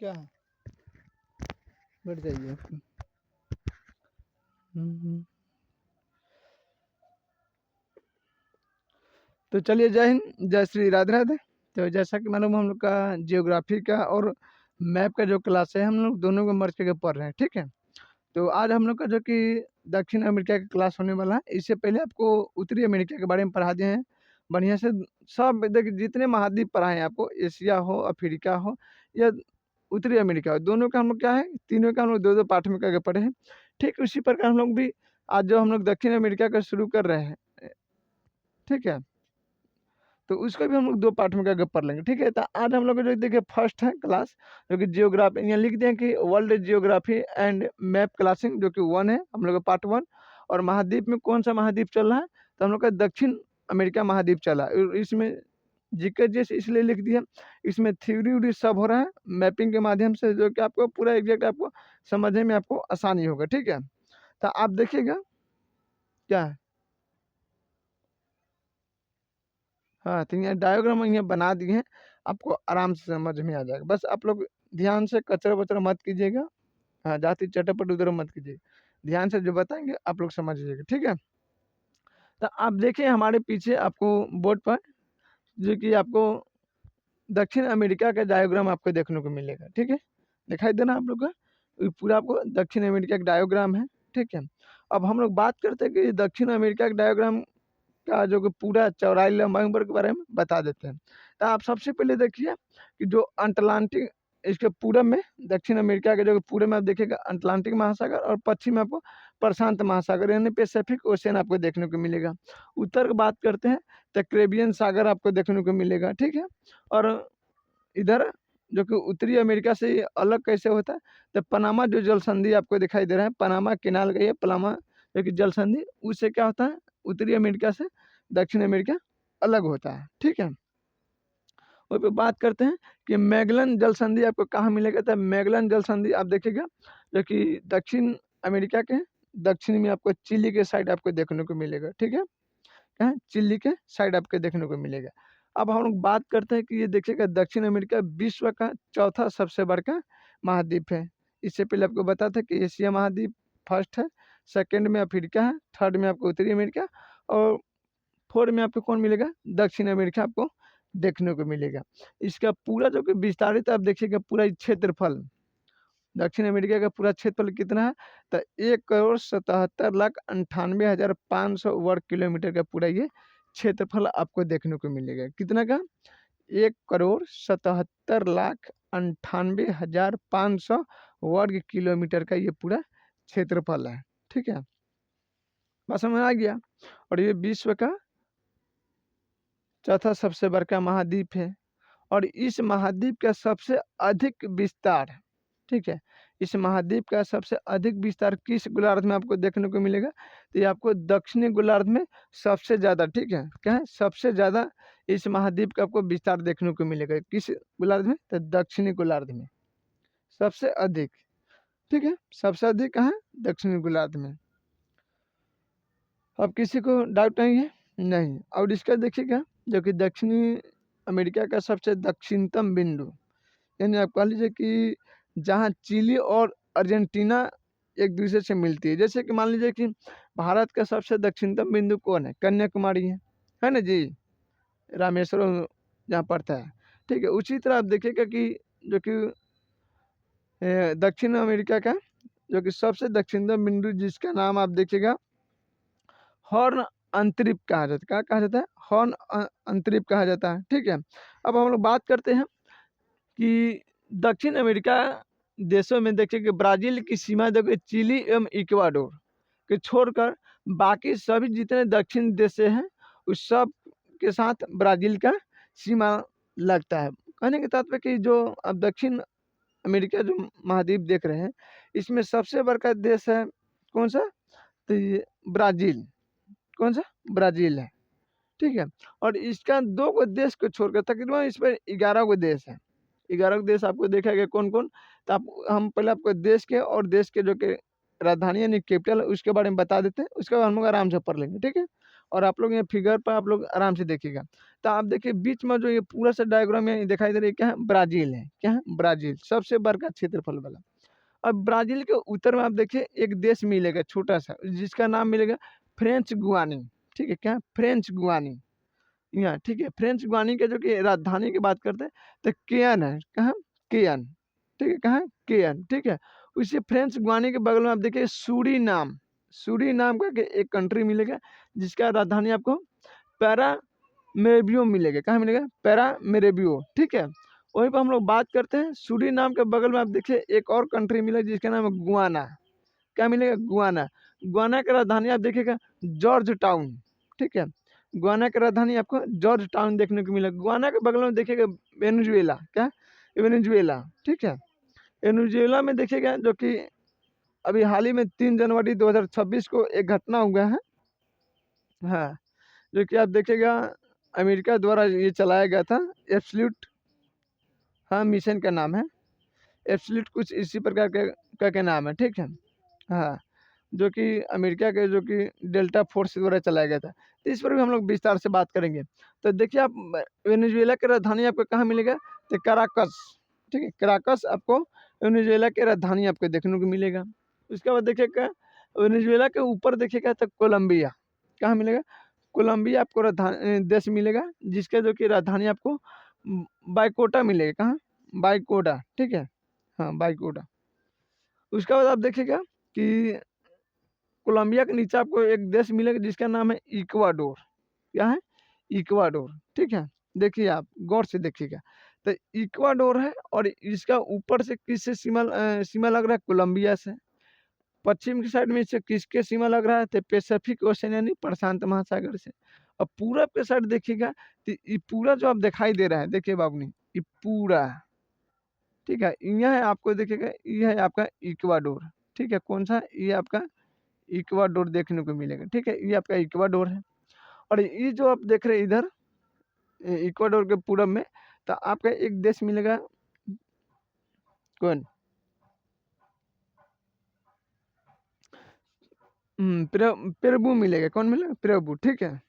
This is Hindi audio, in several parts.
क्या बैठ जाइए आप। तो चलिए, जय हिंद, जय श्री राधे राधे। तो जैसा कि मालूम हम लोग का जियोग्राफी का और मैप का जो क्लास है, हम लोग दोनों को मर्ज करके पढ़ रहे हैं, ठीक है। तो आज हम लोग का जो कि दक्षिण अमेरिका का क्लास होने वाला है। इससे पहले आपको उत्तरी अमेरिका के बारे में पढ़ा दिए हैं बढ़िया से। सब देखिए, जितने महाद्वीप पढ़ाए हैं आपको, एशिया हो, अफ्रीका हो या उत्तरी अमेरिका हो, दोनों का हम लोग क्या है, तीनों का हम लोग दो दो पाठ में करके पढ़े हैं। ठीक उसी प्रकार हम लोग भी आज जो हम लोग दक्षिण अमेरिका का शुरू कर रहे हैं, ठीक है, तो उसका भी हम लोग दो पार्ट में करके पढ़ लेंगे, ठीक है। तो आज हम लोग को जो देखिए फर्स्ट है क्लास, जो कि जियोग्राफी, यहाँ लिख दें कि world geography and map classing, जो कि 1 है हम लोग का पार्ट 1। और महाद्वीप में कौन सा महाद्वीप चल रहा है, तो हम लोग का दक्षिण अमेरिका महाद्वीप चला है। और इसमें जीके जैसे इसलिए लिख दिया, इसमें थ्योरी व्यूरी सब हो रहा है मैपिंग के माध्यम से, जो कि आपको पूरा एग्जैक्ट आपको समझने में आपको आसानी होगा, ठीक है। तो आप देखिएगा क्या है। हाँ, तो यहाँ डायग्राम यहाँ बना दिए हैं, आपको आराम से समझ में आ जाएगा। बस आप लोग ध्यान से कचरा-वचरा मत कीजिएगा। हाँ, जाति चटर-पटर मत कीजिएगा। ध्यान से जो बताएँगे आप लोग समझ लीजिएगा, ठीक है? तो आप देखिए हमारे पीछे आपको बोर्ड पर, जो कि आपको दक्षिण अमेरिका का डायग्राम आपको देखने को मिलेगा, ठीक है? दिखाई दे रहा है आप लोग को? ये पूरा आपको दक्षिण अमेरिका का डायग्राम है, ठीक है? अब हम लोग बात करते हैं कि दक्षिण अमेरिका का डायग्राम का जो कि पूरा चौड़ाई लंबाई उम्र के बारे में बता देते हैं। तो आप सबसे पहले देखिए कि जो अटलांटिक, इसके पूरब में दक्षिण अमेरिका के जो पूरब में आप देखिएगा अटलांटिक महासागर, और पश्चिम में आपको प्रशांत महासागर यानी पैसिफिक ओशियन आपको देखने को मिलेगा। उत्तर की बात करते हैं तो कैरेबियन सागर आपको देखने को मिलेगा, ठीक है। और इधर जो कि उत्तरी अमेरिका से ये अलग कैसे होता है, तो पनामा जो जल संधि आपको दिखाई दे रहा है, पनामा केनाल गई है, पनामा जो कि जल संधि, उससे क्या होता है, उत्तरी अमेरिका से दक्षिण अमेरिका अलग होता है, ठीक है। और फिर बात करते हैं कि मैगलन जल संधि आपको कहाँ मिलेगा, तो मैगलन जल संधि आप देखिएगा जो कि दक्षिण अमेरिका के दक्षिण में आपको चिली के साइड आपको देखने को मिलेगा, ठीक है। कहाँ, चिली के साइड आपको देखने को मिलेगा। अब हम लोग बात करते हैं कि ये देखिएगा दक्षिण अमेरिका विश्व का चौथा सबसे बड़ा महाद्वीप है। इससे पहले आपको बता था कि एशिया महाद्वीप फर्स्ट है, सेकंड में अफ्रीका है, थर्ड में आपको उत्तरी अमेरिका, और फोर्थ में आपको कौन मिलेगा, दक्षिण अमेरिका आपको देखने को मिलेगा। इसका पूरा जो कि विस्तारित आप देखिएगा पूरा क्षेत्रफल, दक्षिण अमेरिका का पूरा क्षेत्रफल कितना है, तो 1,77,98,500 वर्ग किलोमीटर का पूरा ये क्षेत्रफल आपको देखने को मिलेगा। कितना का, 1,77,98,500 वर्ग किलोमीटर का ये पूरा क्षेत्रफल है, ठीक है। बात समझ में आ गया। और ये विश्व का चौथा सबसे बड़ा महाद्वीप है, और इस महाद्वीप का सबसे अधिक विस्तार, ठीक है, इस महाद्वीप का सबसे अधिक विस्तार किस गोलार्ध में आपको देखने को मिलेगा, तो ये आपको दक्षिणी गोलार्ध में सबसे ज़्यादा, ठीक है, क्या है, सबसे ज़्यादा इस महाद्वीप का आपको विस्तार देखने को मिलेगा। किस गोलार्ध में, तो दक्षिणी गोलार्ध में सबसे अधिक, ठीक है, सबसे अधिक कहाँ, दक्षिणी गोलार्ध में। अब किसी को डाउट नहीं है? नहीं। और इसका देखिएगा जो कि दक्षिणी अमेरिका का सबसे दक्षिणतम बिंदु, यानी आप कह लीजिए कि जहाँ चिली और अर्जेंटीना एक दूसरे से मिलती है। जैसे कि मान लीजिए कि भारत का सबसे दक्षिणतम बिंदु कौन है, कन्याकुमारी है ना जी, रामेश्वरम जहाँ पड़ता है, ठीक है। उसी तरह आप देखिएगा कि जो कि दक्षिण अमेरिका का जो कि सबसे दक्षिणतम बिंदु, जिसका नाम आप देखिएगा हॉर्न अंतरिप कहा जाता है। क्या कहा जाता है, हॉर्न अंतरिप कहा जाता है, ठीक है। अब हम लोग बात करते हैं कि दक्षिण अमेरिका देशों में देखिए कि ब्राज़ील की सीमा देखिए चिली एवं इक्वाडोर के छोड़कर बाकी सभी जितने दक्षिण देश हैं उस सब के साथ ब्राज़ील का सीमा लगता है। कहने का तात्पर्य कि जो अब दक्षिण अमेरिका जो महाद्वीप देख रहे हैं, इसमें सबसे बड़ा देश है कौन सा, तो ये ब्राज़ील, कौन सा, ब्राज़ील है, ठीक है। और इसका 2 गो देश को छोड़कर तकरीबन इस पर 11 गो देश हैं। 11 देश आपको देखा गया कौन-कौन, तो आप हम पहले आपको देश के और देश के जो कि राजधानी यानी कैपिटल है उसके बारे में बता देते हैं, उसके बाद हम लोग आराम से पढ़ लेंगे, ठीक है। और आप लोग ये फिगर पर आप लोग आराम से देखिएगा। तो आप देखिए बीच में जो ये पूरा सा डायग्राम है, ये दिखाई दे रहा है, क्या है? ब्राज़ील है। क्या है? ब्राज़ील, सबसे बड़का क्षेत्रफल वाला। अब ब्राज़ील के उत्तर में आप देखिए एक देश मिलेगा छोटा-सा, जिसका नाम मिलेगा फ्रेंच गुयानी, ठीक है? क्या? फ्रेंच गुयानी। यहाँ ठीक है, फ्रेंच गुयानी के जो कि राजधानी की बात करते हैं, तो केयन है। कहाँ? केयन, ठीक है? कहाँ है? केयन, ठीक है? उसी फ्रेंच गुयानी के बगल में आप देखिए सूरीनाम, सूरीनाम करके एक कंट्री मिलेगा, जिसका राजधानी आपको पैरामेरिबो मिलेगा। कहाँ मिलेगा? पैरामेरिबो, ठीक है? वहीं पे हम लोग बात करते हैं, सूरीनाम के बगल में आप देखिए एक और कंट्री मिलेगा, जिसका नाम है गुयाना। क्या मिलेगा? गुयाना। गुयाना की राजधानी आप देखिएगा जॉर्ज टाउन, ठीक है? गुयाना की राजधानी आपको जॉर्ज टाउन देखने को मिलेगा। गुयाना के बगल में देखिएगा वेनेजुएला। क्या? वेनेजुएला, ठीक है? वेनेजुएला में देखिएगा जो कि अभी हाल ही में 3 जनवरी 2026 को एक घटना हुआ है। हाँ, जो कि आप देखिएगा अमेरिका द्वारा ये चलाया गया था, एब्सोल्यूट, हाँ, मिशन का नाम है। एब्सोल्यूट कुछ इसी प्रकार का नाम है, ठीक है? हाँ, जो कि अमेरिका के जो कि डेल्टा फोर्स द्वारा चलाया गया था। तो इस पर भी हम लोग विस्तार से बात करेंगे। तो देखिए आप वेनेजुएला की राजधानी आपको कहाँ मिलेगा? तो कराकस, ठीक है? कराकस आपको वेनेजुएला की राजधानी आपको देखने को मिलेगा। उसके बाद देखिएगा वेनेजुएला के ऊपर देखिएगा तो कोलंबिया। कहाँ मिलेगा? कोलंबिया आपको देश मिलेगा, जिसका जो कि राजधानी आपको बायकोटा मिलेगा। कहाँ? बायकोटा, ठीक है? हाँ, बायकोटा। उसके बाद आप देखिएगा कि कोलंबिया के नीचे आपको एक देश मिलेगा, जिसका नाम है इक्वाडोर। क्या है? इक्वाडोर, ठीक है? देखिए आप गौर से देखिएगा। तो इक्वाडोर है और इसका ऊपर से किससे सीमा लग रहा है? कोलंबिया से। पश्चिम की साइड में इससे किसके सीमा लग रहा है? तो पैसिफिक ओशन यानी प्रशांत महासागर से। और पूरब के साइड देखिएगा तो ये पूरा जो आप दिखाई दे रहा है, देखिए बाबूनी, ये पूरा, ठीक है? यह है आपको देखिएगा, ये है आपका इक्वाडोर, ठीक है? कौन सा? ये आपका इक्वाडोर देखने को मिलेगा, ठीक है? ये आपका इक्वाडोर है। और ये जो आप देख रहे हैं इधर इक्वाडोर के पूरब में, तो आपका एक देश मिलेगा, कौन? पेरू मिलेगा। कौन मिलेगा? पेरू, ठीक है?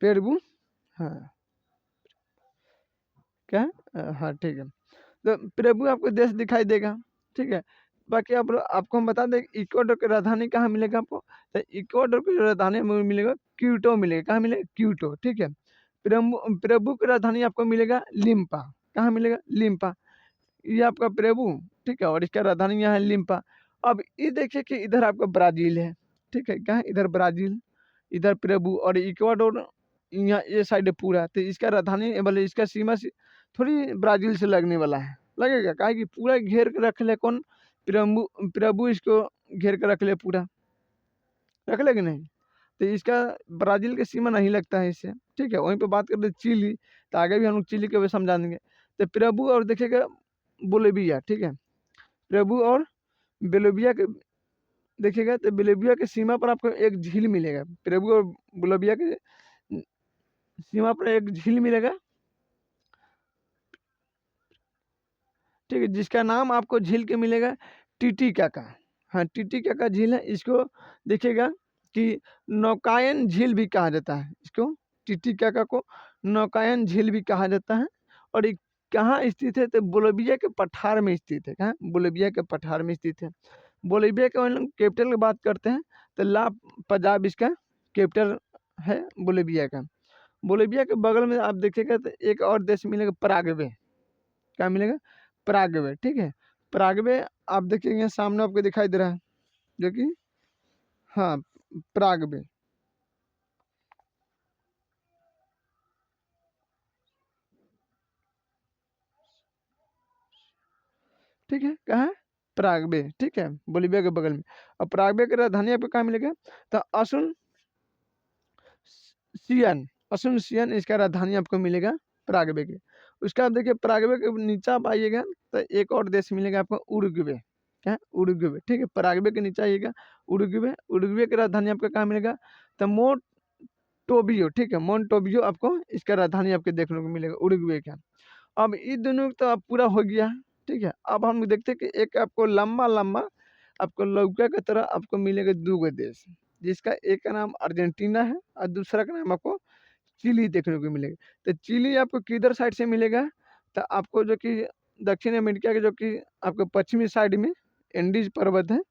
पेरू, हाँ। क्या? हाँ, ठीक है। तो पेरू आपको देश दिखाई देगा, ठीक है? बाकी आप आपको हम बता दें इक्वाडोर की राजधानी कहाँ मिलेगा आपको? तो इक्वाडोर की राजधानी में मिलेगा क्यूटो मिलेगा। कहाँ मिलेगा? क्यूटो, ठीक है? पेरू की राजधानी आपको मिलेगा लिम्पा। कहाँ मिलेगा? लिम्पा। ये आपका पेरू, ठीक है? और इसका राजधानी यहाँ है लिम्पा। अब ये देखिए कि इधर आपका ब्राज़ील है, ठीक है? क्या है? इधर ब्राज़ील, इधर पेरू और इक्वाडोर यहाँ ये साइड है पूरा। तो इसका राजधानी मतलब इसका सीमा से थोड़ी ब्राज़ील से लगने वाला है, लगेगा? काहे कि पूरा घेर के रख ले कौन? पेरू इसको घेर के रख ले पूरा, रख ले कि नहीं? तो इसका ब्राज़ील की सीमा नहीं लगता है इससे, ठीक है? वहीं पे बात करते हैं चिली, तो आगे भी हम लोग चिली के भी समझा देंगे। तो पेरू और देखिएगा बोलिविया, ठीक है? पेरू और बोलिविया के देखिएगा तो बोलिविया की सीमा पर आपको एक झील मिलेगा। पेरू और बोलिविया के सीमा पर एक झील मिलेगा, ठीक है? जिसका नाम आपको झील के मिलेगा टिटिकाका। हाँ, टिटिकाका झील है। इसको देखिएगा कि नौकायन झील भी कहा जाता है। इसको टिटिकाका को नौकायन झील भी कहा जाता है। और ये कहाँ स्थित है? तो बोलिविया के पठार में स्थित है। कहाँ? बोलिविया के पठार में स्थित है। बोलिविया के हम लोग कैपिटल की बात करते हैं, तो ला पंजाब इसका कैपिटल है बोलिविया का। बोलिविया के बगल में आप देखिएगा तो एक और देश मिलेगा पराग्वे। क्या मिलेगा? पराग्वे, ठीक है? पराग्वे आप देखिए सामने आपको दिखाई दे रहा है, जो कि हाँ, पराग्वे, ठीक है? कहाँ है? पराग्वे, ठीक है? बोलिविया के बगल में। और पराग्वे की राजधानी आपको कहाँ मिलेगा? तो सियन, सियन इसका राजधानी आपको मिलेगा पराग्वे के। उसका आप देखिए पराग्वे के नीचे आप आइएगा तो एक और देश मिलेगा आपको उरुग्वे। क्या? उरुग्वे, ठीक है? पराग्वे के नीचे आइएगा उरुग्वे। उरुग्वे की राजधानी आपको कहाँ मिलेगा? तो मोंटोबियो, ठीक है? मोंटोबियो आपको इसका राजधानी आपको देखने को मिलेगा उरुग्वे का। अब ये दोनों तो अब पूरा हो गया, ठीक है? अब हम देखते हैं कि एक आपको लंबा-लंबा आपको लौका की तरह आपको मिलेगा 2 गो देश। जिसका एक का नाम अर्जेंटीना है और दूसरा का नाम आपको चिली देखने को मिलेगा। तो चिली आपको किधर साइड से मिलेगा? तो आपको जो कि दक्षिण अमेरिका के जो कि आपको पश्चिमी साइड में एंडीज पर्वत है,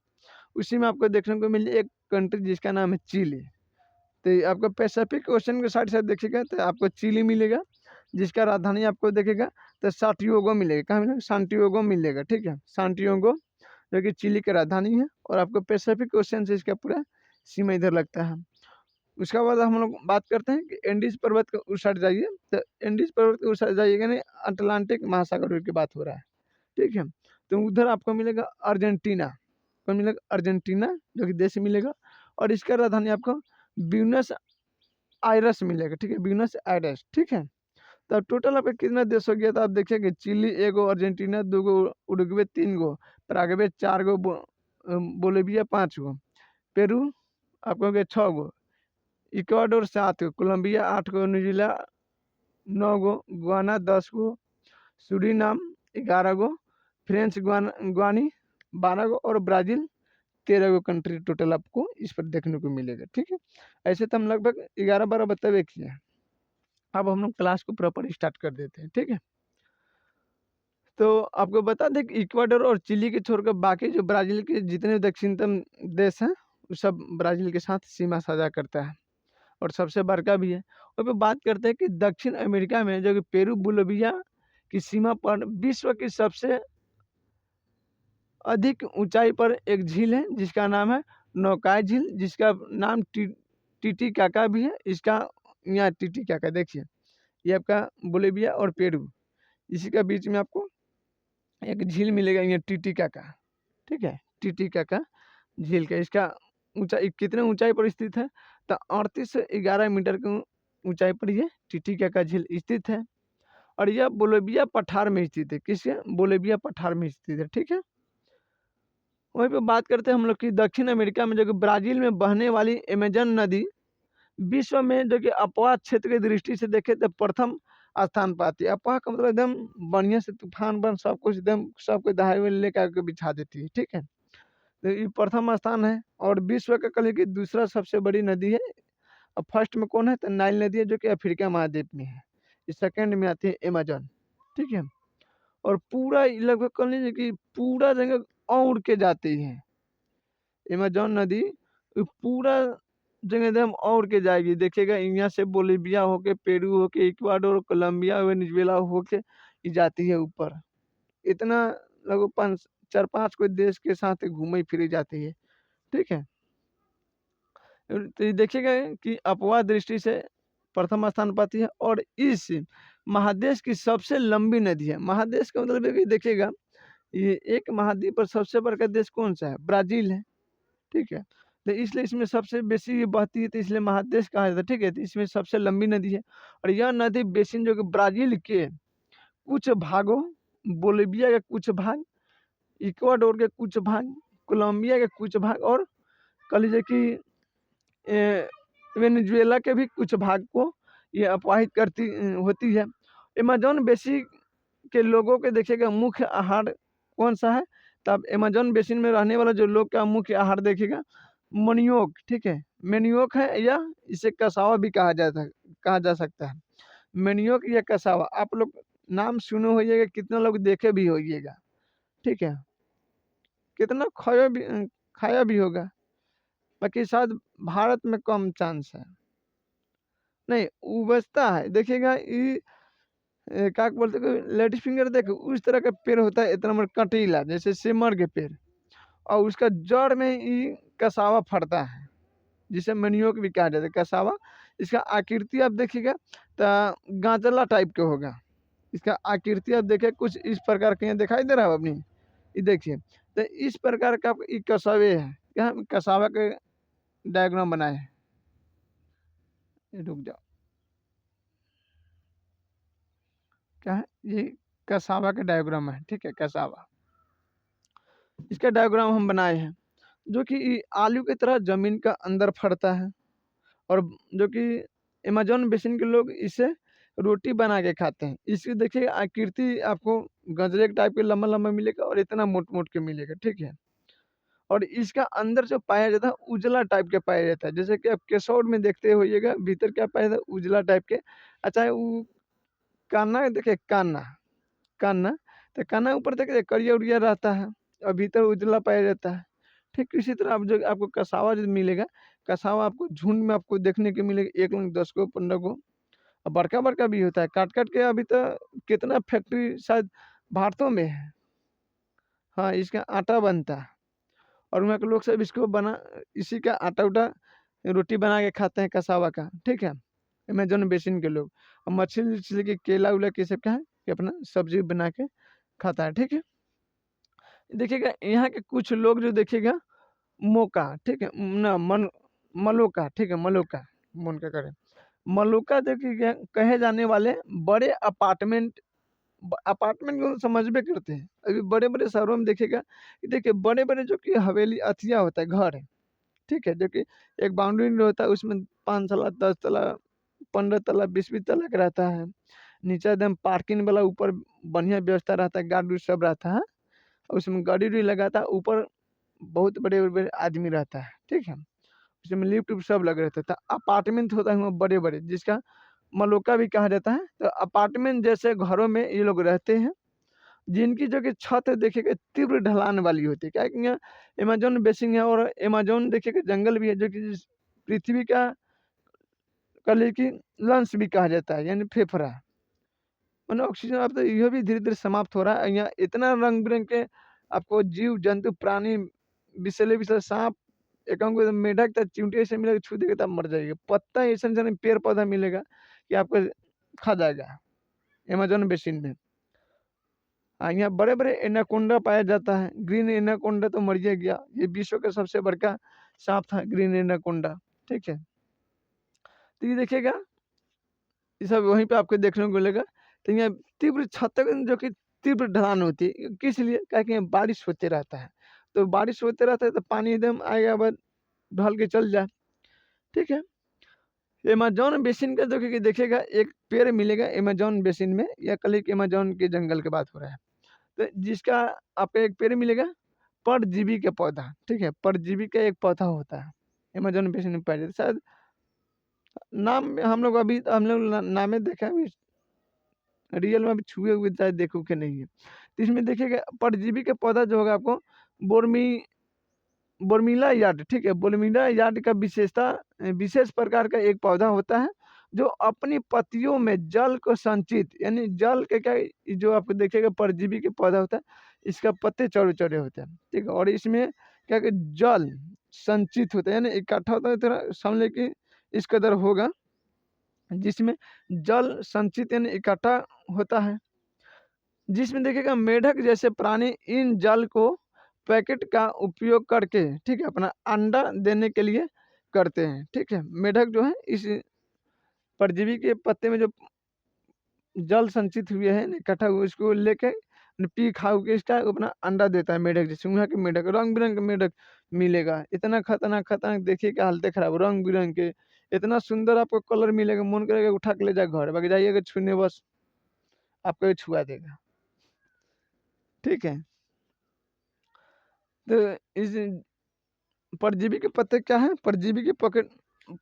उसी में आपको देखने को मिले एक कंट्री जिसका नाम है चिली। तो ये आपको पैसिफिक ओशन के साइड से आप देखिएगा तो आपको चिली मिलेगा, जिसका राजधानी आपको देखेगा तो सांटियागो मिलेगा। कहाँ मिलेगा? सांटियागो मिलेगा, ठीक है। सांटियागो जो कि चिली की राजधानी है और आपको पैसिफिक ओशन से इसका पूरा सीमा इधर लगता है। उसके बाद हम लोग बात करते हैं कि एंडीज पर्वत के उस साइड जाइए, तो एंडीज पर्वत के उस साइड जाइएगा नहीं, अटलांटिक महासागर की बात हो रहा है, ठीक है। तो उधर आपको मिलेगा अर्जेंटीना। कौन मिलेगा? अर्जेंटीना जो कि देश मिलेगा और इसका राजधानी आपको ब्यूनस आयरस मिलेगा, ठीक है, ब्यूनस आयरस, ठीक है। तो टोटल आपका कितना देश हो गया? तो आप देखिए कि चिली 1 गो, अर्जेंटीना 2 गो, उरुग्वे 3 गो, पैराग्वे 4 गो, बोलिविया 5 गो, पेरू आपको हो गया 6 गो, इक्वाडोर 7 गो, कोलंबिया 8 गो, न्यूजीलैंड 9 गो, गुयाना 10 गो, सूरीनाम 11 गो, फ्रेंच गुयानी 12 गो और ब्राज़ील 13 गो कंट्री टोटल आपको इस पर देखने को मिलेगा, ठीक है। ऐसे तो हम लगभग 11-12 बतवे किए हैं। अब हम लोग क्लास को प्रॉपर स्टार्ट कर देते हैं, ठीक है। तो आपको बता दें कि इक्वाडोर और चिली के छोड़कर बाकी जो ब्राज़ील के जितने दक्षिणतम देश हैं, वो सब ब्राज़ील के साथ सीमा साझा करता है और सबसे बड़का भी है। और फिर बात करते हैं कि दक्षिण अमेरिका में जो कि पेरू बोलिविया की सीमा पर विश्व की सबसे अधिक ऊंचाई पर एक झील है जिसका नाम है नौकाई झील, जिसका नाम टीटीकाका भी है। इसका यहाँ टीटीकाका देखिए, ये आपका बोलिविया और पेरू, इसी का बीच में आपको एक झील मिलेगा, ये टीटीकाका, ठीक है। टीटीकाका झील का इसका ऊंचाई कितने ऊंचाई पर स्थित है? तो 38 से 11 मीटर की ऊंचाई पर ये टीटीकाका झील स्थित है और यह बोलिविया पठार में स्थित है। किसके? बोलिविया पठार में स्थित है, ठीक है। वहीं पे बात करते हैं हम लोग की दक्षिण अमेरिका में जो कि ब्राजील में बहने वाली अमेजन नदी विश्व में जो कि अपवाह क्षेत्र की दृष्टि से देखे तो प्रथम स्थान पाती है। अपवाह का मतलब एकदम बढ़िया से तूफान बन सब कुछ एकदम सबको दहाई हुए लेकर के बिछा देती है, ठीक है। तो ये प्रथम स्थान है और विश्व का कल की दूसरा सबसे बड़ी नदी है। अब फर्स्ट में कौन है? तो नाइल नदी है जो कि अफ्रीका महाद्वीप में है। इस सेकंड में आती है अमेजन, ठीक है। और पूरा लगभग कह लीजिए कि पूरा जगह उड़ के जाती है अमेजन नदी, पूरा जगह एकदम और के जाएगी। देखिएगा यहाँ से बोलिविया होके, पेरू होके, इक्वाडोर, कोलंबिया, वेनेजुएला होके ये जाती है ऊपर। इतना लगभग 4-5 कोई देश के साथ घूमे फिरी जाती है, ठीक है। तो ये देखिएगा कि अपवाह दृष्टि से प्रथम स्थान पाती है और इस महादेश की सबसे लंबी नदी है। महादेश का मतलब है कि देखिएगा ये एक महाद्वीप पर सबसे बड़का देश कौन सा है? ब्राजील है, ठीक है। तो इसलिए इसमें सबसे बेसी ये बहती है, तो इसलिए महादेश कहा जाता है, ठीक है। तो इसमें सबसे लंबी नदी है और यह नदी बेसिन जो कि ब्राजील के कुछ भागों, बोलिविया के कुछ भाग, इक्वाडोर के कुछ भाग, कोलंबिया के कुछ भाग और कह लीजिए कि वेनेजुएला के भी कुछ भाग को ये अपवाहित करती होती है। अमेजन बेसिन के लोगों के देखिएगा मुख्य आहार कौन सा है? तो आप अमेजन बेसिन में रहने वाला जो लोग का मुख्य आहार देखिएगा मनियोक, ठीक है। मेनियोक है या इसे कसावा भी कहा जा सकता है। मेनियोक या कसावा आप लोग नाम सुने होइएगा, कितना लोग देखे भी होइएगा, ठीक है। कितना खाया भी होगा, बाकी शायद भारत में कम चांस है। नहीं उबजता है, देखिएगा ये क्या बोलते हैं, लेडीज फिंगर देखो उस तरह का पेड़ होता है, इतना बड़ा कटीला जैसे सिमर के पेड़, और उसका जड़ में ये कसावा फटता है जिसे मनियोक भी कहा जाता है, कसावा। इसका आकृति आप देखिएगा तो गांजला टाइप के होगा। इसका आकृति आप देखिए कुछ इस प्रकार के, यहाँ दिखाई दे रहा है अपनी, ये देखिए। तो इस प्रकार का ये कसावे है, यहाँ कसावा के डायग्राम बनाए हैं। रुक जाओ, क्या है ये? कसावा के डायग्राम है, ठीक है, कसावा। इसका डायग्राम हम बनाए हैं जो कि आलू की तरह जमीन का अंदर फटता है और जो कि अमेजन बेसिन के लोग इसे रोटी बना के खाते हैं। इसकी देखिए आकृति आपको गजरे टाइप के लंबा लंबा मिलेगा और इतना मोट मोट के मिलेगा, ठीक है। और इसका अंदर जो पाया जाता है उजला टाइप का पाया जाता है, जैसे कि आप केसौर में देखते होइएगा भीतर क्या पाया जाता है उजला टाइप के। अच्छा वो काना देखिए काना, काना तो काना ऊपर देखिए करिया-उरिया रहता है और भीतर उजला पाया जाता है। ठीक इसी तरह आप जो आपको कसावा जो मिलेगा, कसावा आपको झुंड में आपको देखने को मिलेगा 1 लोग 10 को 15 को और बड़का-बड़का भी होता है। काट-काट के अभी तो कितना फैक्ट्री शायद भारतों में है। हाँ, इसका आटा बनता है और वहाँ के लोग सब इसको बना इसी का आटा-उटा रोटी बना के खाते हैं कसावा का, ठीक है? अमेज़न बेसिन के लोग और मछली-उछली के केला-वेला के सब क्या है कि अपना सब्ज़ी बना के खाता है, ठीक है? देखिएगा यहाँ के कुछ लोग जो देखिएगा मोका, ठीक है? ना मन मलोका, ठीक है? मलोका, मन का करें। मलोका देखिएगा कहे जाने वाले बड़े अपार्टमेंट को समझबे करते हैं। अभी बड़े-बड़े शहरों में देखिएगा कि देखिए बड़े-बड़े जो कि हवेली अथिया होता है घर है, ठीक है? जो कि एक बाउंड्री में होता है उसमें 5 तल्ला, 10 तल्ला, 15 तल्ला, 20-20 तल्ला का रहता है। नीचे एकदम पार्किंग वाला ऊपर बढ़िया व्यवस्था रहता है, गार्ड-उर्ड सब रहता है। उसमें गाड़ी-उड़ी लगाता है, ऊपर बहुत बड़े-बड़े आदमी रहता है, ठीक है? उसमें लिफ्ट-उफ्ट सब लगे रहते हैं। तो अपार्टमेंट होता है वहाँ बड़े-बड़े जिसका मलोका भी कहा जाता है। तो अपार्टमेंट जैसे घरों में ये लोग रहते हैं, जिनकी जो कि छत देखिएगा तीव्र ढलान वाली होती है। क्या है कि यहाँ अमेज़न बेसिन है और अमेज़न देखिएगा जंगल भी है जो कि जिस पृथ्वी का कह लीजिए कि लंग्स भी कहा जाता है, यानी फेफड़ा। मतलब ऑक्सीजन अब तो यह भी धीरे-धीरे समाप्त हो रहा है। यहाँ इतना रंग-बिरंग के आपको जीव-जंतु, प्राणी, विषैले-विषैले साँप, एकांग मेढक तक चिंटी ऐसे मिलेगा छू देगा तो आप मर जाइएगा। पत्ता ऐसा-ऐसा पेड़-पौधा मिलेगा कि आपको खा जाएगा अमेज़न बेसिन में। यहाँ बड़े-बड़े एनाकोंडा पाया जाता है। ग्रीन एनाकोंडा तो मरिए गया। ये विश्व का सबसे बड़का साँप था ग्रीन एनाकोंडा, ठीक है? तो ये देखिएगा ये सब वहीं पे आपको देखने को मिलेगा। तो यहाँ तीव्र छतन जो कि तीव्र ढलान होती है, किस लिए? क्या कि यहाँ बारिश होते रहता है। तो बारिश होते रहता है तो पानी एकदम आएगा बाद ढल के चल जाए, ठीक है? अमेज़न बेसिन का जो कि देखिएगा एक पेड़ मिलेगा अमेज़न बेसिन में या कह लीजिए कि अमेज़न के जंगल की बात हो रहा है। तो जिसका आपको एक पेड़ मिलेगा परजीवी का पौधा, ठीक है? परजीवी का एक पौधा होता है, अमेज़न बेसिन में पाया जाता है। शायद नाम हम लोग अभी हम लोग नामे देखा है, अभी रियल में अभी छुए हुए शायद देखो कि नहीं है। तो इसमें देखिएगा परजीवी का पौधा जो होगा आपको बोर्मी बोर्मिला यार्ड, ठीक है? बोर्मिला यार्ड का विशेष प्रकार का एक पौधा होता है, जो अपनी पत्तियों में जल को संचित यानी जल के क्या ये जो आपको देखिएगा परजीवी का पौधा होता है, इसका पत्ते चौड़े-चौड़े होते हैं, ठीक है? और इसमें क्या कि जल संचित होता है यानी इकट्ठा होता है थोड़ा समझ लें कि इस कदर होगा, जिसमें जल संचित यानी इकट्ठा होता है। जिसमें देखिएगा मेढक जैसे प्राणी इन जल को पैकेट का उपयोग करके, ठीक है, अपना अंडा देने के लिए करते हैं, ठीक है? मेढक जो है इस परजीवी के पत्ते में जो जल संचित हुए हैं इकट्ठा हुए उसको लेके पी खा के इसका अपना अंडा देता है मेढक जैसे। वहाँ के मेढक रंग-बिरंग के मेढक मिलेगा। इतना खतरनाक-खतरनाक देखिए कि हालते खराब रंग-बिरंग के। इतना सुंदर आपको कलर मिलेगा, मन करेगा उठा के ले जाए घर, बाकी जाइएगा छूने बस आपको ये छुआ देगा, ठीक है? तो इस परजीवी के पत्ते क्या हैं? परजीवी के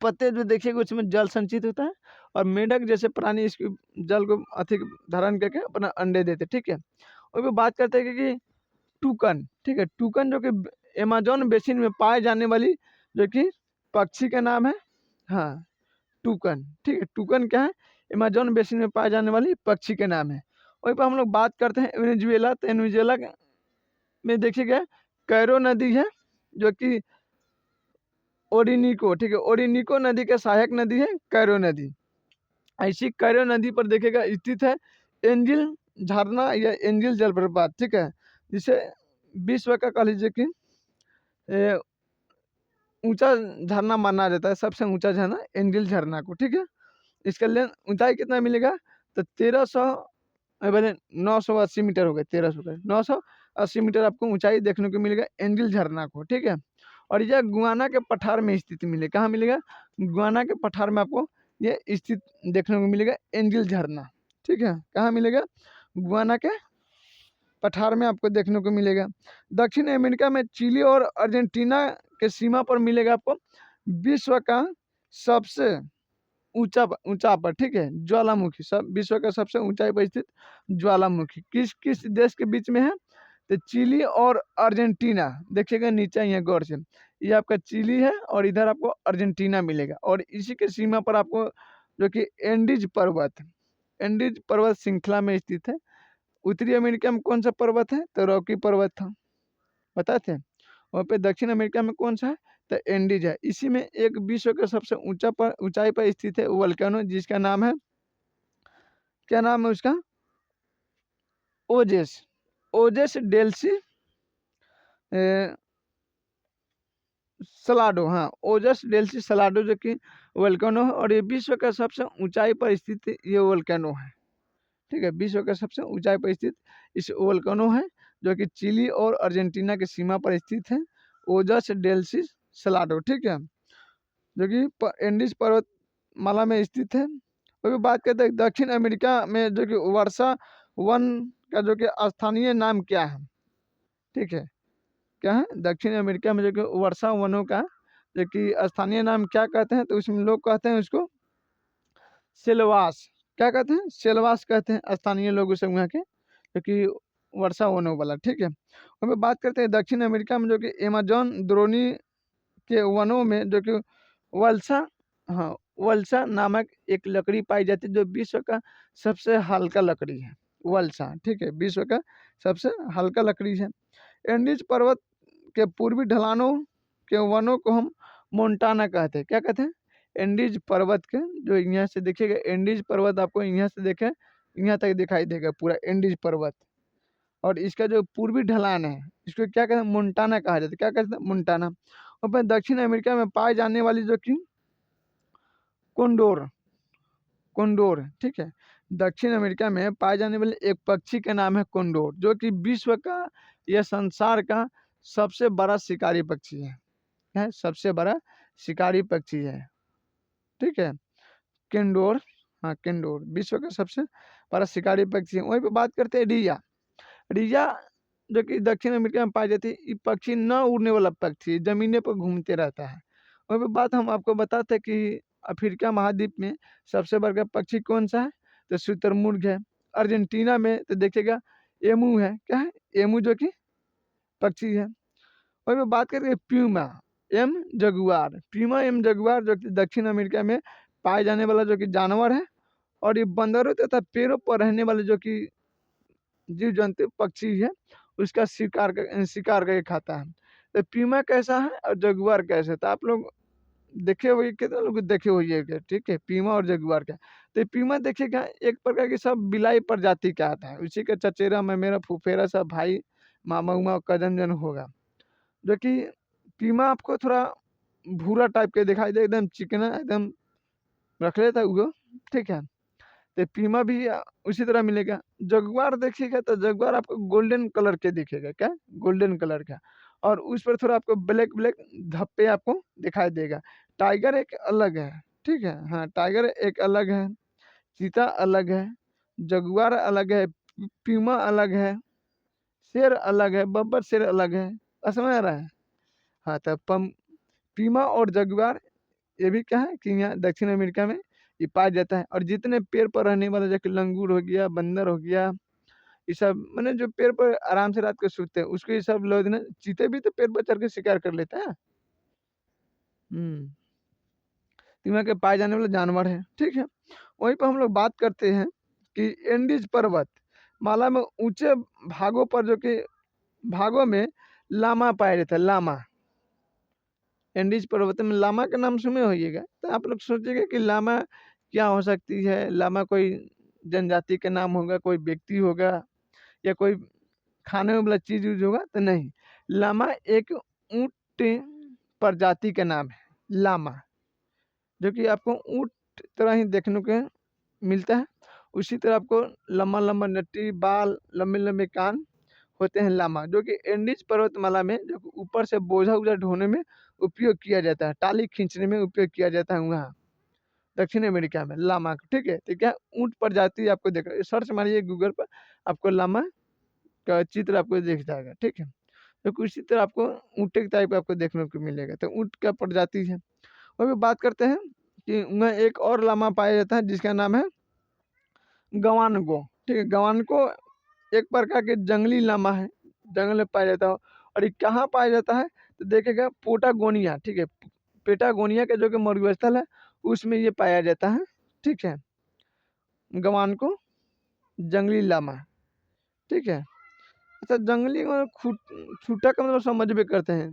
पत्ते जो देखिएगा उसमें जल संचित होता है और मेढक जैसे प्राणी इसके जल को अधिक धारण करके अपना अंडे देते हैं, ठीक है? और फिर बात करते हैं कि टूकन, ठीक है? टूकन जो कि अमेज़न बेसिन में पाए जाने वाली जो कि पक्षी का नाम है, हाँ, टूकन, ठीक है? टूकन क्या है? अमेज़न बेसिन में पाए जाने वाली पक्षी का नाम है। वहीं पे हम लोग बात करते हैं वेनेजुएला, तो वेनेजुएला में देखिएगा कैरो नदी है, जो कि ओरिनिको, ठीक है? ओरिनिको नदी का सहायक नदी है कैरो नदी। ऐसी कैरो नदी पर देखिएगा स्थित है एंजिल झरना या एंजिल जलप्रपात, ठीक है? जिसे विश्व का कह लीजिए कि ए, ऊँचा झरना माना जाता है, सबसे ऊँचा झरना एंजिल झरना को, ठीक है? इसका ऊँचाई कितना मिलेगा? तो 1300 बोले 980 मीटर हो गए, 1300 का 980 मीटर आपको ऊँचाई देखने को मिलेगा एंजिल झरना को, ठीक है? और यह गुयाना के पठार में स्थित मिलेगा। कहाँ मिलेगा? गुयाना के पठार में आपको ये स्थित देखने को मिलेगा एंजिल झरना, ठीक है? कहाँ मिलेगा? गुयाना के पठार में आपको देखने को मिलेगा। दक्षिण अमेरिका में चिली और अर्जेंटीना के सीमा पर मिलेगा आपको विश्व का सबसे ऊंचा पर, ठीक है, ज्वालामुखी। सब विश्व का सबसे ऊंचाई पर स्थित ज्वालामुखी किस किस देश के बीच में है? तो चिली और अर्जेंटीना। देखिएगा नीचे ही है गौर से, ये आपका चिली है और इधर आपको अर्जेंटीना मिलेगा। और इसी के सीमा पर आपको जो कि एंडीज पर्वत श्रृंखला में स्थित है। उत्तरी अमेरिका में कौन सा पर्वत है? तो रॉकी पर्वत था, पता थे। वहाँ पे दक्षिण अमेरिका में कौन सा है? तो एंडीज है। इसी में एक विश्व का सबसे ऊंचाई पर स्थित है वोल्केनो, जिसका नाम है, क्या नाम है उसका? ओजेस ओजेस डेल्सी सलाडो। हाँ, ओजस डेल्सी सलाडो जो कि वोल्केनो है, और ये विश्व का सबसे ऊंचाई पर स्थित ये वोल्केनो है, ठीक है। विश्व का सबसे ऊंचाई पर स्थित इस वोल्केनो है, जो कि चिली और अर्जेंटीना की सीमा पर स्थित है, ओजस डेल्सी सलाडो, ठीक है, जो कि एंडीज पर्वतमाला में स्थित है। अभी बात करते हैं दक्षिण अमेरिका में जो कि वर्षा वन का जो कि स्थानीय नाम क्या है, ठीक है, क्या है? दक्षिण अमेरिका में जो कि वर्षा वनों का जो कि स्थानीय नाम क्या कहते हैं? तो उसमें लोग कहते हैं उसको सेलवास। क्या कहते हैं? सेलवास कहते हैं स्थानीय लोग उसे वहाँ के, जो कि वर्षा वनों वाला, ठीक है। अब बात करते हैं दक्षिण अमेरिका में जो कि अमेजोन द्रोणी के वनों में जो कि वल्सा, हाँ, वल्सा नामक एक लकड़ी पाई जाती है, जो विश्व का सबसे हल्का लकड़ी है, वल्सा, ठीक है, विश्व का सबसे हल्का लकड़ी है। एंडीज पर्वत के पूर्वी ढलानों के वनों को हम मोन्टाना कहते हैं। क्या कहते हैं? एंडीज पर्वत के, जो यहाँ से देखिएगा एंडीज पर्वत आपको यहाँ से देखे यहाँ तक दिखाई देगा पूरा एंडीज पर्वत, और इसका जो पूर्वी ढलान है इसको क्या कहते हैं? मोन्टाना कहा जाता है। क्या कहते हैं? मोन्टाना। और फिर दक्षिण अमेरिका में पाई जाने वाली जो कि कोंडोर कोंडोर, ठीक है, दक्षिण अमेरिका में पाए जाने वाले एक पक्षी का नाम है कोंडोर, जो कि विश्व का या संसार का सबसे बड़ा शिकारी पक्षी है, सबसे बड़ा शिकारी पक्षी है, ठीक है, केंडोर। हाँ, केंडोर विश्व का सबसे बड़ा शिकारी पक्षी है। वहीं पे बात करते हैं रिया। रिया जो कि दक्षिण अमेरिका में पाई जाती है, ये पक्षी न उड़ने वाला पक्षी है, जमीने पर घूमते रहता है। वहीं पे बात हम आपको बताते हैं कि अफ्रीका महाद्वीप में सबसे बड़ा पक्षी कौन सा है? तो शुतुरमुर्ग है। अर्जेंटीना में तो देखिएगा एमू है। क्या है? एमू जो कि पक्षी है। वहीं पे बात करें प्यूमा एम जगुआर। प्यूमा एम जगुआर जो कि दक्षिण अमेरिका में पाए जाने वाला जो कि जानवर है, और ये बंदरों तथा पेड़ों पर रहने वाले जो कि जीव जंतु पक्षी है, उसका शिकार करके खाता है। तो प्यूमा कैसा है और जगुआर कैसा है? तो आप लोग देखे हुए, कितने लोग देखे हुए है, ठीक है, प्यूमा और जगुआर का। तो प्यूमा देखिएगा एक प्रकार की सब बिलाई प्रजाति का आता है, उसी का चचेरा में मेरा फुफेरा सब भाई मामा उमा कजन जन होगा। जो कि प्यूमा आपको थोड़ा भूरा टाइप के दिखाई दे, एकदम चिकना एकदम रख लेता है वो, ठीक है। तो प्यूमा भी उसी तरह मिलेगा। जगुआर देखिएगा तो जगुआर आपको गोल्डन कलर के दिखेगा। क्या? गोल्डन कलर का, और उस पर थोड़ा आपको ब्लैक ब्लैक धब्बे आपको दिखाई देगा। टाइगर एक अलग है, ठीक है, हाँ, टाइगर एक अलग है, चीता अलग है, जगुआर अलग है, प्यूमा अलग है, शेर अलग है, बब्बर शेर अलग है। समझ आ रहा है? हाँ, तो प्यूमा और जगुआर ये भी क्या है कि यहाँ दक्षिण अमेरिका में ये पाया जाता है। और जितने पेड़ पर रहने वाले जैसे लंगूर हो गया, बंदर हो गया, ये सब मैंने जो पेड़ पर आराम से रात को सोते हैं, उसको ये सब लोग ना, चीते भी तो पेड़ पर चढ़ के शिकार कर लेते हैं। तो यहाँ के पाए जाने वाले जानवर है, ठीक है। वहीं पर हम लोग बात करते हैं कि एंडीज पर्वत माला में ऊंचे भागों पर जो कि भागों में लामा पाया जाता है। लामा, एंडीज पर्वत में लामा का नाम सुने होइएगा, तो आप लोग सोचेंगे कि लामा क्या हो सकती है? लामा कोई जनजाति का नाम होगा, कोई व्यक्ति होगा, या कोई खाने वाला चीज यूज होगा? तो नहीं, लामा एक ऊंट प्रजाति का नाम है, लामा, जो कि आपको ऊंट तरह ही देखने को मिलता है। उसी तरह आपको लंबा लंबा नट्टी बाल, लंबे लंबे कान होते हैं लामा, जो कि एंडीज पर्वतमाला में जो कि ऊपर से बोझा उझा ढोने में उपयोग किया जाता है, टाली खींचने में उपयोग किया जाता है वहाँ दक्षिण अमेरिका में लामा का, ठीक है। तो क्या ऊंट प्रजाति आपको देख रहे, सर्च मारिए गूगल पर, आपको लामा का चित्र आपको दिख जाएगा, ठीक है। तो कुछ इसी तरह आपको ऊँट के टाइप आपको देखने को मिलेगा, तो ऊँट क्या प्रजाति है। और फिर बात करते हैं कि उनमें एक और लामा पाया जाता है जिसका नाम है गवानगो, ठीक है। गवानको एक प्रकार के जंगली लामा है, जंगल में पाया जाता है। और ये कहाँ पाया जाता है तो देखिएगा पोटागोनिया, ठीक है। पेटागोनिया का जो कि मरुस्थल है उसमें ये पाया जाता है, ठीक है। गवानको जंगली लामा, ठीक है। अच्छा, जंगली मतलब छूटा का मतलब समझ भी करते हैं,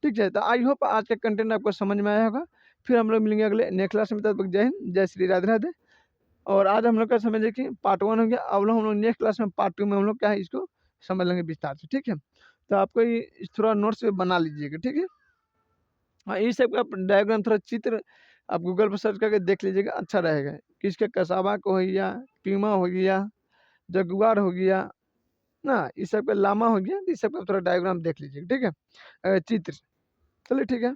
ठीक है। तो आई होप आज का कंटेंट आपको समझ में आया होगा। फिर हम लोग मिलेंगे अगले नेक्स्ट क्लास में, तब तक जय हिंद, जय श्री राधे राधे। और आज हम लोग का समझे कि पार्ट 1 हो गया, अब हम लोग नेक्स्ट क्लास में पार्ट 2 में हम लोग क्या है इसको समझ लेंगे विस्तार से, ठीक है। तो आपको ये थोड़ा नोट्स बना लीजिएगा, ठीक है। हाँ, ये सब का डायग्राम थोड़ा चित्र आप गूगल पर सर्च करके देख लीजिएगा, अच्छा रहेगा। किसके कसावा को हो गया, पीमा हो गया, जगुआर हो गया ना, इस सब का लामा हो गया, इस सब का थोड़ा डायग्राम देख लीजिएगा, ठीक है। चित्र, चलिए ठीक है।